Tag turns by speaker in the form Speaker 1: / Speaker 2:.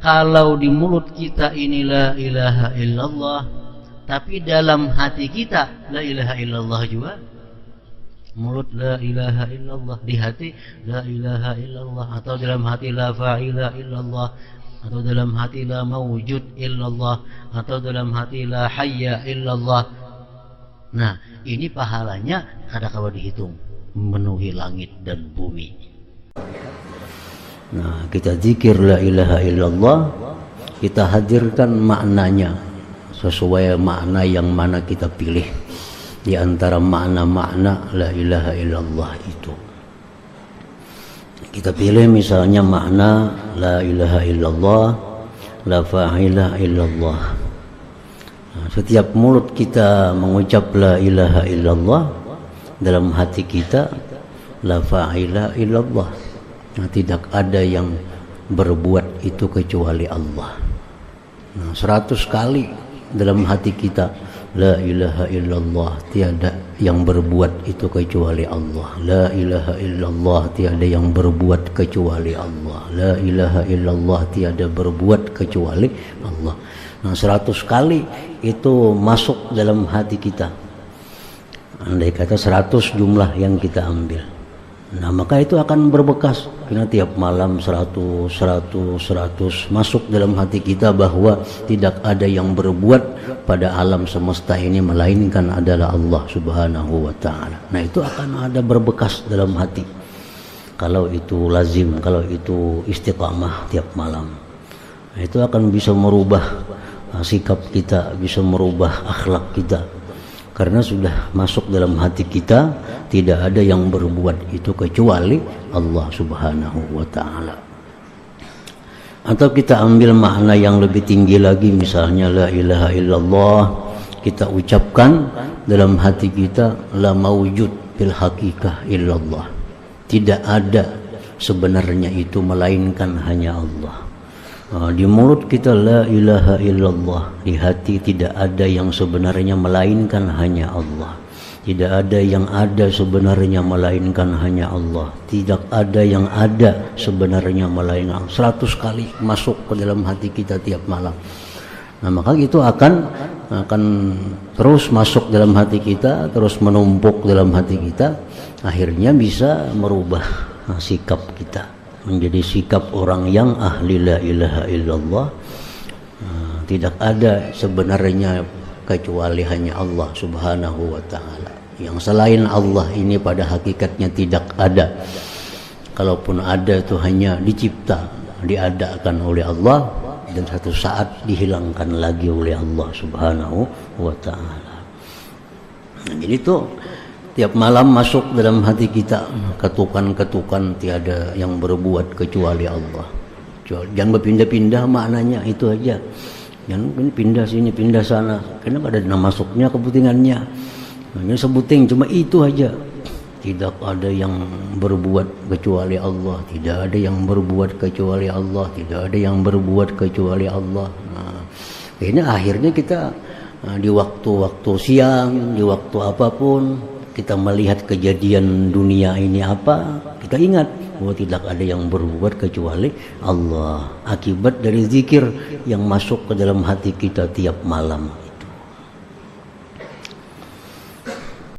Speaker 1: kalau di mulut kita ini la ilaha illallah, tapi dalam hati kita la ilaha illallah juga. Mulut la ilaha illallah, di hati la ilaha illallah, atau dalam hati la fa'ila illallah, atau dalam hati la mawjud illallah, atau dalam hati la hayya illallah. Nah, ini pahalanya kadang-kadang dihitung memenuhi langit dan bumi. Nah, kita zikir la ilaha illallah, kita hadirkan maknanya sesuai makna yang mana kita pilih di antara makna-makna la ilaha illallah itu. Kita pilih misalnya makna la ilaha illallah, la fa'ila illallah. Nah, setiap mulut kita mengucap la ilaha illallah, dalam hati kita la fa'ila illallah. Nah, tidak ada yang berbuat itu kecuali Allah. Nah, 100 kali dalam hati kita la ilaha illallah, tiada yang berbuat itu kecuali Allah. La ilaha illallah, tiada yang berbuat kecuali Allah. La ilaha illallah, tiada berbuat kecuali Allah. Nah, 100 kali itu masuk dalam hati kita. Andai kata 100 jumlah yang kita ambil, nah maka itu akan berbekas. Karena tiap malam 100 masuk dalam hati kita bahwa tidak ada yang berbuat pada alam semesta ini melainkan adalah Allah Subhanahu wa ta'ala. Nah, itu akan ada berbekas dalam hati. Kalau itu lazim, kalau itu istiqamah tiap malam, nah, itu akan bisa merubah sikap kita, bisa merubah akhlak kita. Karena sudah masuk dalam hati kita, tidak ada yang berbuat itu kecuali Allah Subhanahu wa ta'ala. Atau kita ambil makna yang lebih tinggi lagi, misalnya la ilaha illallah, kita ucapkan dalam hati kita la mawjud bil haqiqah illallah. Tidak ada sebenarnya itu melainkan hanya Allah. Di mulut kita la ilaha illallah, di hati tidak ada yang sebenarnya melainkan hanya Allah. Tidak ada yang ada sebenarnya melainkan hanya Allah. Tidak ada yang ada sebenarnya melainkan Allah. 100 kali masuk ke dalam hati kita tiap malam. Nah, maka itu akan terus masuk dalam hati kita, terus menumpuk dalam hati kita, akhirnya bisa merubah sikap kita menjadi sikap orang yang ahli la ilaha illallah. Tidak ada sebenarnya kecuali hanya Allah Subhanahu wa ta'ala. Yang selain Allah ini pada hakikatnya tidak ada. Kalaupun ada itu hanya dicipta, diadakan oleh Allah, dan satu saat dihilangkan lagi oleh Allah Subhanahu wa ta'ala. Nah, jadi itu tiap malam masuk dalam hati kita ketukan-ketukan, tiada yang berbuat kecuali Allah. Jangan berpindah-pindah maknanya, itu aja. Jangan pindah sini, pindah sana. Kenapa ada masuknya kepentingannya? Hanya sebuting cuma itu aja. Tidak ada yang berbuat kecuali Allah. Tidak ada yang berbuat kecuali Allah. Tidak ada yang berbuat kecuali Allah. Nah, ini akhirnya kita di waktu-waktu siang, di waktu apapun, kita melihat kejadian dunia ini apa, kita ingat bahwa tidak ada yang berbuat kecuali Allah. Akibat dari zikir yang masuk ke dalam hati kita tiap malam.